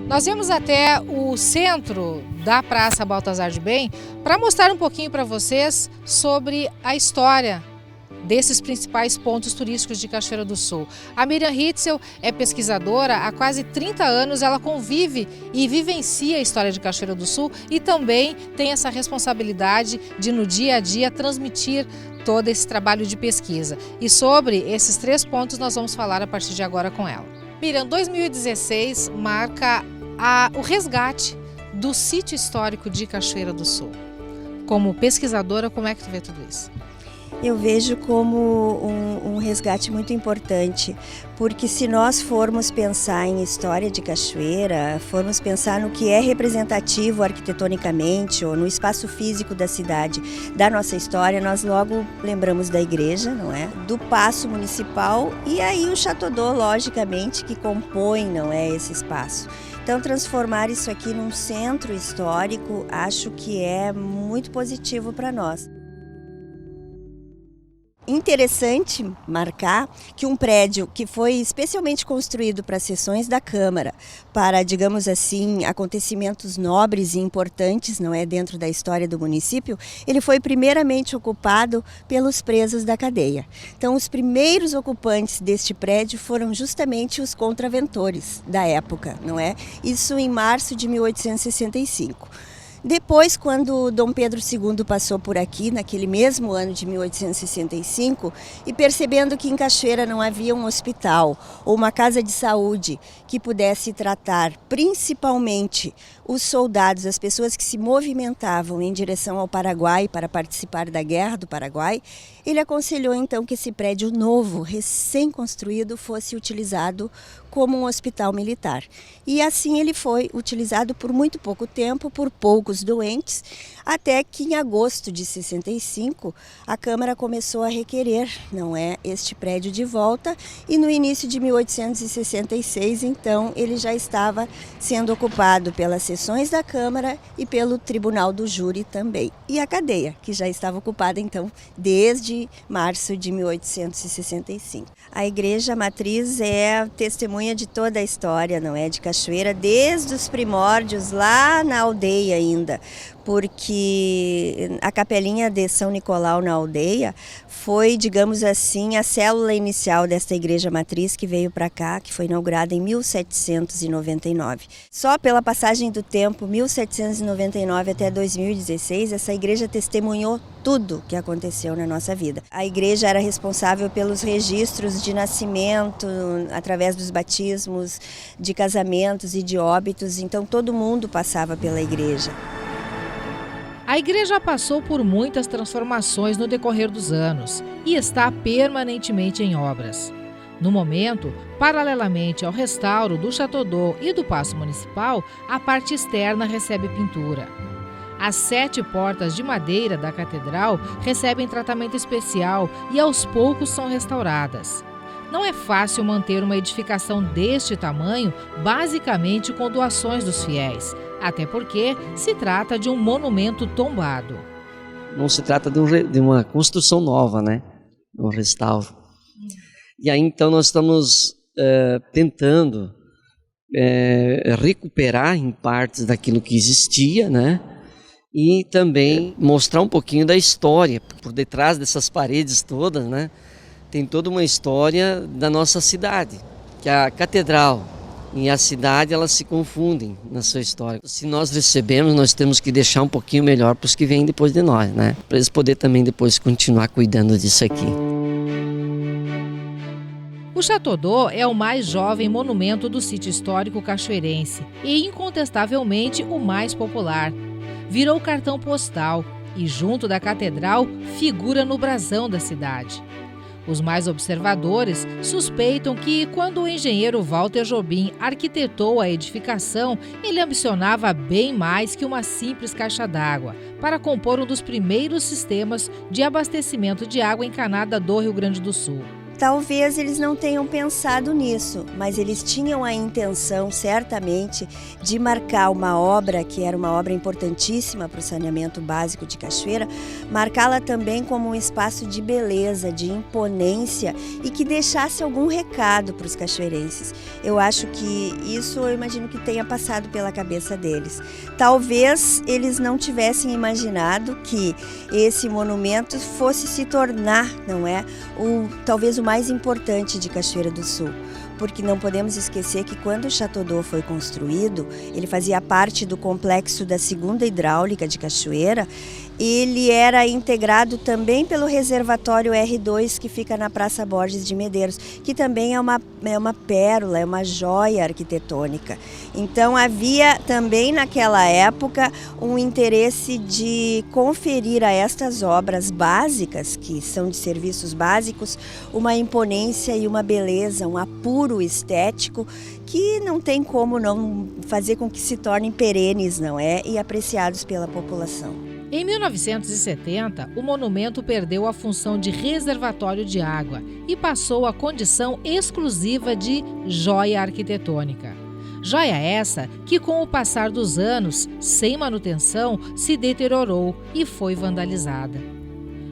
Nós viemos até o centro da Praça Baltazar de Bem para mostrar um pouquinho para vocês sobre a história desses principais pontos turísticos de Cachoeira do Sul. A Miriam Ritzel é pesquisadora há quase 30 anos, ela convive e vivencia a história de Cachoeira do Sul e também tem essa responsabilidade de, no dia a dia, transmitir todo esse trabalho de pesquisa. E sobre esses 3 pontos nós vamos falar a partir de agora com ela. Miriam, 2016 marca o resgate do sítio histórico de Cachoeira do Sul. Como pesquisadora, como é que tu vê tudo isso? Eu vejo como um resgate muito importante, porque se nós formos pensar em história de Cachoeira, formos pensar no que é representativo arquitetonicamente ou no espaço físico da cidade, da nossa história, nós logo lembramos da igreja, não é? Do Paço Municipal e aí o Chateau d'Eau, logicamente, que compõe, não é, esse espaço. Então, transformar isso aqui num centro histórico, acho que é muito positivo para nós. Interessante marcar que um prédio que foi especialmente construído para sessões da Câmara, para, digamos assim, acontecimentos nobres e importantes, não é, dentro da história do município, ele foi primeiramente ocupado pelos presos da cadeia. Então, os primeiros ocupantes deste prédio foram justamente os contraventores da época, não é? Isso em março de 1865. Depois, quando Dom Pedro II passou por aqui, naquele mesmo ano de 1865, e percebendo que em Cachoeira não havia um hospital ou uma casa de saúde que pudesse tratar principalmente os soldados, as pessoas que se movimentavam em direção ao Paraguai para participar da Guerra do Paraguai, ele aconselhou então que esse prédio novo, recém-construído, fosse utilizado como um hospital militar. E assim ele foi utilizado por muito pouco tempo, por poucos doentes, até que em agosto de 65 a Câmara começou a requerer, não é, este prédio de volta, e no início de 1866, então, ele já estava sendo ocupado pelas sessões da Câmara e pelo Tribunal do Júri também. E a cadeia, que já estava ocupada então desde março de 1865. A Igreja Matriz é testemunha de toda a história, não é, de Cachoeira, desde os primórdios, lá na aldeia ainda, porque a capelinha de São Nicolau na aldeia foi, digamos assim, a célula inicial desta Igreja Matriz que veio para cá, que foi inaugurada em 1799. Só pela passagem do tempo, 1799 até 2016, essa igreja testemunhou tudo que aconteceu na nossa vida. A igreja era responsável pelos registros de nascimento, através dos batismos, de casamentos e de óbitos, então todo mundo passava pela igreja. A igreja passou por muitas transformações no decorrer dos anos e está permanentemente em obras. No momento, paralelamente ao restauro do Chateau d'Eau e do Paço Municipal, a parte externa recebe pintura. As 7 portas de madeira da catedral recebem tratamento especial e aos poucos são restauradas. Não é fácil manter uma edificação deste tamanho, basicamente com doações dos fiéis, até porque se trata de um monumento tombado. Não se trata de uma construção nova, né? Um restauro. E aí então nós estamos tentando recuperar em partes daquilo que existia, né? E também mostrar um pouquinho da história. Por detrás dessas paredes todas, né? Tem toda uma história da nossa cidade, que a catedral e a cidade, elas se confundem na sua história. Se nós recebemos, nós temos que deixar um pouquinho melhor para os que vêm depois de nós, né? Para eles poderem também depois continuar cuidando disso aqui. O Chateau d'Eau é o mais jovem monumento do sítio histórico cachoeirense e, incontestavelmente, o mais popular. Virou cartão postal e, junto da catedral, figura no brasão da cidade. Os mais observadores suspeitam que, quando o engenheiro Walter Jobim arquitetou a edificação, ele ambicionava bem mais que uma simples caixa d'água, para compor um dos primeiros sistemas de abastecimento de água encanada do Rio Grande do Sul. Talvez eles não tenham pensado nisso, mas eles tinham a intenção, certamente, de marcar uma obra, que era uma obra importantíssima para o saneamento básico de Cachoeira, marcá-la também como um espaço de beleza, de imponência e que deixasse algum recado para os cachoeirenses. Eu acho que isso, eu imagino que tenha passado pela cabeça deles. Talvez eles não tivessem imaginado que esse monumento fosse se tornar, não é, talvez o mais importante de Cachoeira do Sul, porque não podemos esquecer que quando o Chateau d'Eau foi construído, ele fazia parte do complexo da segunda hidráulica de Cachoeira. Ele era integrado também pelo reservatório R2, que fica na Praça Borges de Medeiros, que também é uma pérola, é uma joia arquitetônica. Então havia também naquela época um interesse de conferir a estas obras básicas, que são de serviços básicos, uma imponência e uma beleza, um apuro estético que não tem como não fazer com que se tornem perenes, não é? E apreciados pela população. Em 1970, o monumento perdeu a função de reservatório de água e passou à condição exclusiva de joia arquitetônica. Joia essa que, com o passar dos anos, sem manutenção, se deteriorou e foi vandalizada.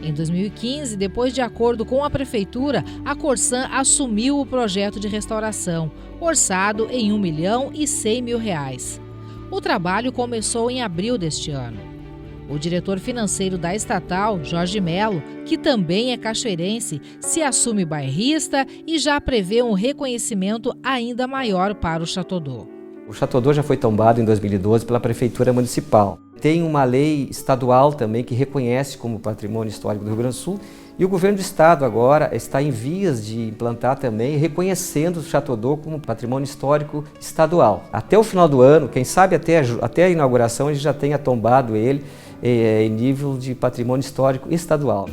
Em 2015, depois de acordo com a Prefeitura, a Corsan assumiu o projeto de restauração, orçado em R$ 1.100.000. O trabalho começou em abril deste ano. O diretor financeiro da estatal, Jorge Melo, que também é cachoeirense, se assume bairrista e já prevê um reconhecimento ainda maior para o Chateau d'Eau. O Chateau d'Eau já foi tombado em 2012 pela Prefeitura Municipal. Tem uma lei estadual também que reconhece como patrimônio histórico do Rio Grande do Sul e o governo do estado agora está em vias de implantar também, reconhecendo o Chateau d'Eau como patrimônio histórico estadual. Até o final do ano, quem sabe até a inauguração, a gente já tenha tombado ele em nível de patrimônio histórico estadual.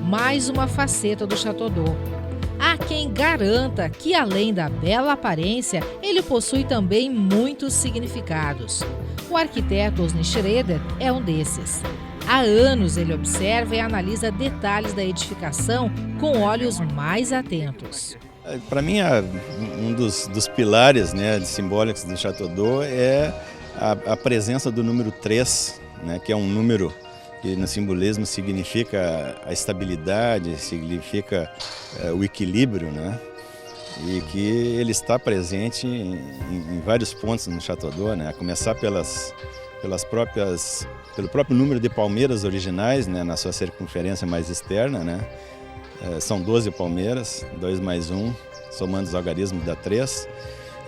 Mais uma faceta do Chateau d'Eau. Há quem garanta que, além da bela aparência, ele possui também muitos significados. O arquiteto Osni Schroeder é um desses. Há anos ele observa e analisa detalhes da edificação com olhos mais atentos. Para mim, um dos pilares, né, simbólicos do Chateau d'Eau é a presença do número 3, né, que é um número que no simbolismo significa a estabilidade, significa o equilíbrio, né? E que ele está presente em vários pontos no Chateau d'Eau, né? A começar pelo próprio número de palmeiras originais, né, na sua circunferência mais externa, né? São 12 palmeiras, 2 mais 1, somando os algarismos dá 3.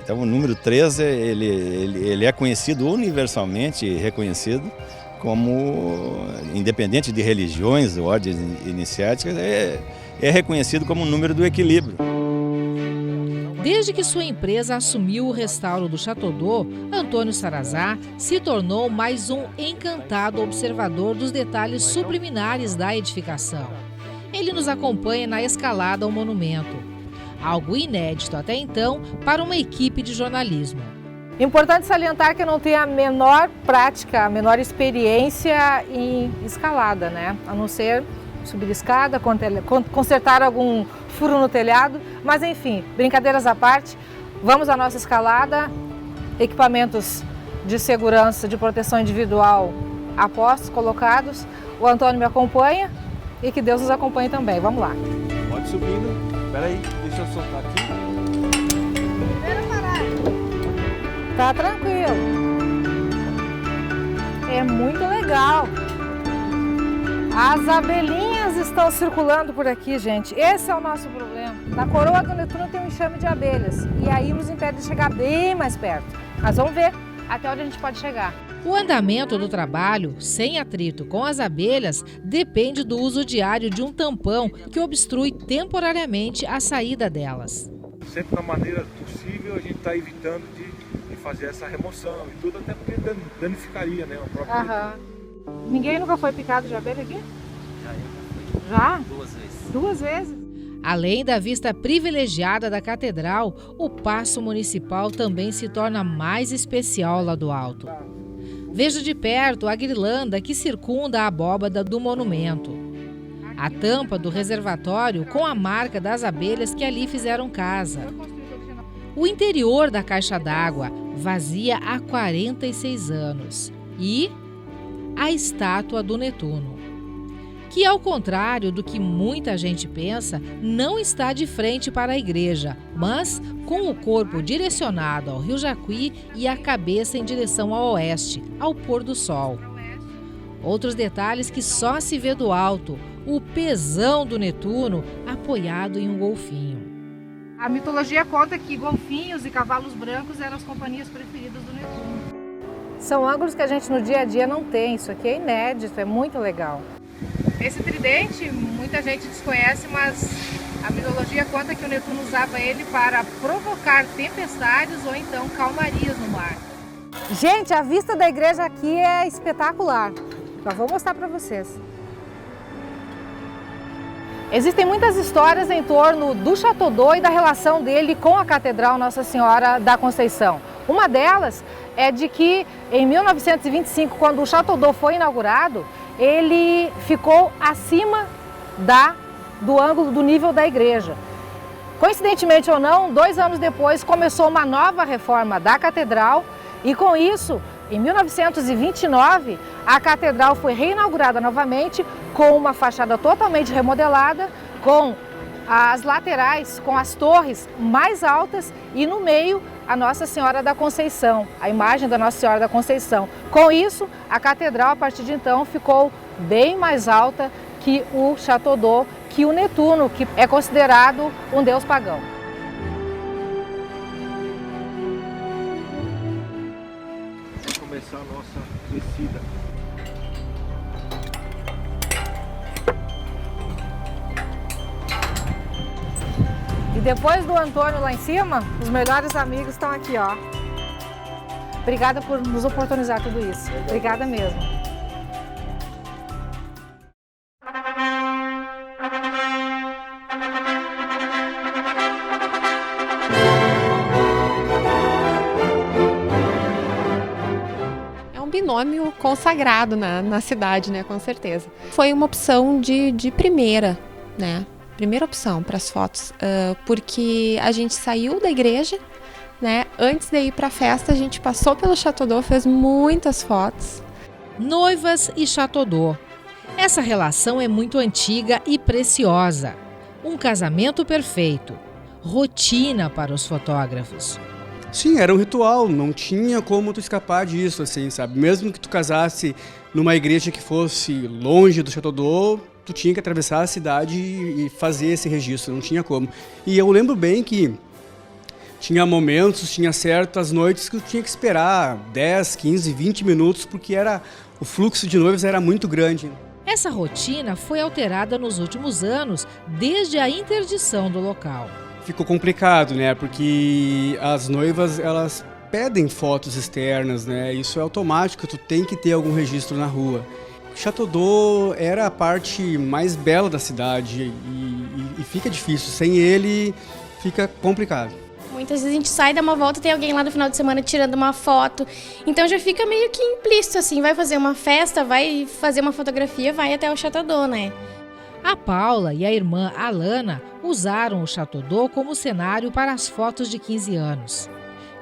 Então o número 3 ele é conhecido universalmente, reconhecido como, independente de religiões ou ordens iniciáticas, é reconhecido como um número do equilíbrio. Desde que sua empresa assumiu o restauro do Chateau d'Eau, Antônio Sarazá se tornou mais um encantado observador dos detalhes subliminares da edificação. Ele nos acompanha na escalada ao monumento, algo inédito até então para uma equipe de jornalismo. Importante salientar que eu não tenho a menor prática, a menor experiência em escalada, né? A não ser subir escada, consertar algum furo no telhado, mas enfim, brincadeiras à parte, vamos à nossa escalada, equipamentos de segurança, de proteção individual a postos, colocados, o Antônio me acompanha e que Deus nos acompanhe também, vamos lá. Pode subindo, espera aí, deixa eu soltar aqui. Tá tranquilo. É muito legal. As abelhinhas estão circulando por aqui, gente. Esse é o nosso problema. Na coroa do Netuno tem um enxame de abelhas. E aí nos impede de chegar bem mais perto. Mas vamos ver até onde a gente pode chegar. O andamento do trabalho, sem atrito com as abelhas, depende do uso diário de um tampão que obstrui temporariamente a saída delas. Sempre da maneira possível a gente está evitando de fazer essa remoção e tudo, até porque danificaria, né, o próprio... Ninguém nunca foi picado de abelha aqui? Já? 2 vezes. 2 vezes? Além da vista privilegiada da catedral, o Paço Municipal também se torna mais especial lá do alto. Veja de perto a guirlanda que circunda a abóbada do monumento. a tampa do reservatório com a marca das abelhas que ali fizeram casa. O interior da caixa d'água, vazia há 46 anos. E a estátua do Netuno, que, ao contrário do que muita gente pensa, não está de frente para a igreja, mas com o corpo direcionado ao Rio Jacuí e a cabeça em direção ao oeste, ao pôr do sol. Outros detalhes que só se vê do alto: o pezão do Netuno apoiado em um golfinho. A mitologia conta que golfinhos e cavalos brancos eram as companhias preferidas do Netuno. São ângulos que a gente no dia a dia não tem, isso aqui é inédito, é muito legal. Esse tridente muita gente desconhece, mas a mitologia conta que o Netuno usava ele para provocar tempestades ou então calmarias no mar. Gente, a vista da igreja aqui é espetacular. Já vou mostrar para vocês. Existem muitas histórias em torno do Château d'Eau e da relação dele com a Catedral Nossa Senhora da Conceição. Uma delas é de que em 1925, quando o Château d'Eau foi inaugurado, ele ficou acima do ângulo do nível da igreja. Coincidentemente ou não, 2 anos depois começou uma nova reforma da catedral e com isso, em 1929, a catedral foi reinaugurada novamente com uma fachada totalmente remodelada, com as laterais, com as torres mais altas e no meio a Nossa Senhora da Conceição, a imagem da Nossa Senhora da Conceição. Com isso, a catedral, a partir de então, ficou bem mais alta que o Château d'Eau, que o Netuno, que é considerado um deus pagão. Vamos começar a nossa descida. E depois do Antônio lá em cima, os melhores amigos estão aqui, ó. Obrigada por nos oportunizar tudo isso. Obrigada mesmo. É um binômio consagrado na cidade, né, com certeza. Foi uma opção de primeira, né? Primeira opção para as fotos, porque a gente saiu da igreja, né? Antes de ir para a festa, a gente passou pelo Château d'Eau, fez muitas fotos. Noivas e Château d'Eau. Essa relação é muito antiga e preciosa. Um casamento perfeito. Rotina para os fotógrafos. Sim, era um ritual, não tinha como tu escapar disso, assim, sabe? Mesmo que tu casasse numa igreja que fosse longe do Château d'Eau, tu tinha que atravessar a cidade e fazer esse registro, não tinha como. E eu lembro bem que tinha momentos, tinha certas noites que eu tinha que esperar 10, 15, 20 minutos, porque o fluxo de noivos era muito grande. Essa rotina foi alterada nos últimos anos, desde a interdição do local. Ficou complicado, né? Porque as noivas, elas pedem fotos externas, né? Isso é automático, tu tem que ter algum registro na rua. Château d'Eau era a parte mais bela da cidade e fica difícil. Sem ele, fica complicado. Muitas vezes a gente sai, dá uma volta, tem alguém lá no final de semana tirando uma foto. Então já fica meio que implícito, assim, vai fazer uma festa, vai fazer uma fotografia, vai até o Château d'Eau, né? A Paula e a irmã Alana usaram o Château d'Eau como cenário para as fotos de 15 anos.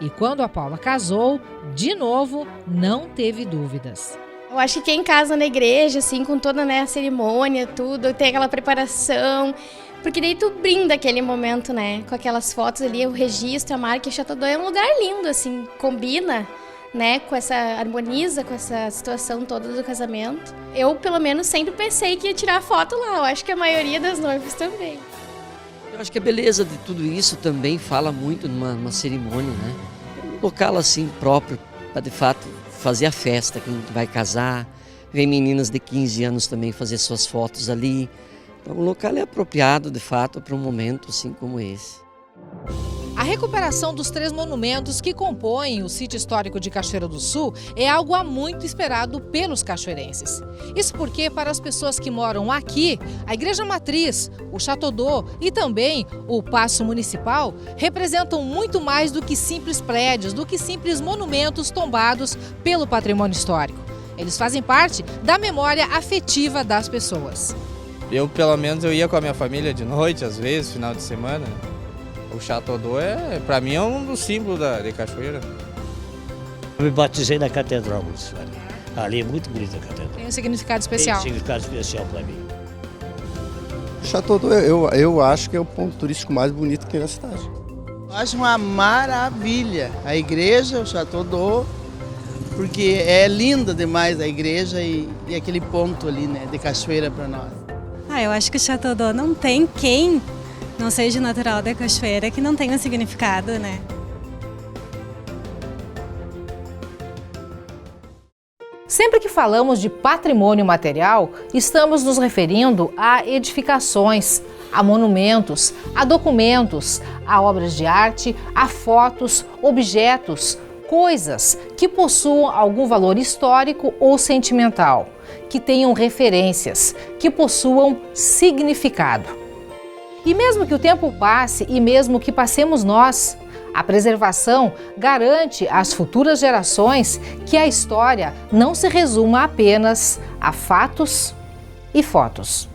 E quando a Paula casou, de novo, não teve dúvidas. Eu acho que quem casa na igreja, assim, com toda, né, a cerimônia, tudo, tem aquela preparação, porque daí tu brinda aquele momento, né, com aquelas fotos ali, o registro, a marca, e o Château d'Eau é um lugar lindo, assim, combina, né, harmoniza com essa situação toda do casamento. Eu, pelo menos, sempre pensei que ia tirar foto lá, eu acho que a maioria das noivas também. Eu acho que a beleza de tudo isso também fala muito numa cerimônia, né? Um local assim próprio para, de fato, fazer a festa, quem vai casar, vem meninas de 15 anos também fazer suas fotos ali. Então o local é apropriado, de fato, para um momento assim como esse. A recuperação dos 3 monumentos que compõem o sítio histórico de Cachoeira do Sul é algo há muito esperado pelos cachoeirenses. Isso porque, para as pessoas que moram aqui, a Igreja Matriz, o Château d'Eau e também o Paço Municipal representam muito mais do que simples prédios, do que simples monumentos tombados pelo patrimônio histórico. Eles fazem parte da memória afetiva das pessoas. Eu, pelo menos, eu ia com a minha família de noite, às vezes, final de semana. O Chateau d'Eau, para mim, é um dos símbolos de Cachoeira. Eu me batizei na Catedral Municipal. Ali é muito bonita a catedral. Tem um significado especial. Tem um significado especial para mim. O Chateau d'Eau, eu acho que é o ponto turístico mais bonito que tem na cidade. Eu acho uma maravilha a igreja, o Chateau d'Eau, porque é linda demais a igreja e aquele ponto ali, né, de Cachoeira para nós. Eu acho que o Chateau d'Eau não tem quem não seja natural da Cachoeira que não tenha um significado, né? Sempre que falamos de patrimônio material, estamos nos referindo a edificações, a monumentos, a documentos, a obras de arte, a fotos, objetos, coisas que possuam algum valor histórico ou sentimental, que tenham referências, que possuam significado. E mesmo que o tempo passe e mesmo que passemos nós, a preservação garante às futuras gerações que a história não se resuma apenas a fatos e fotos.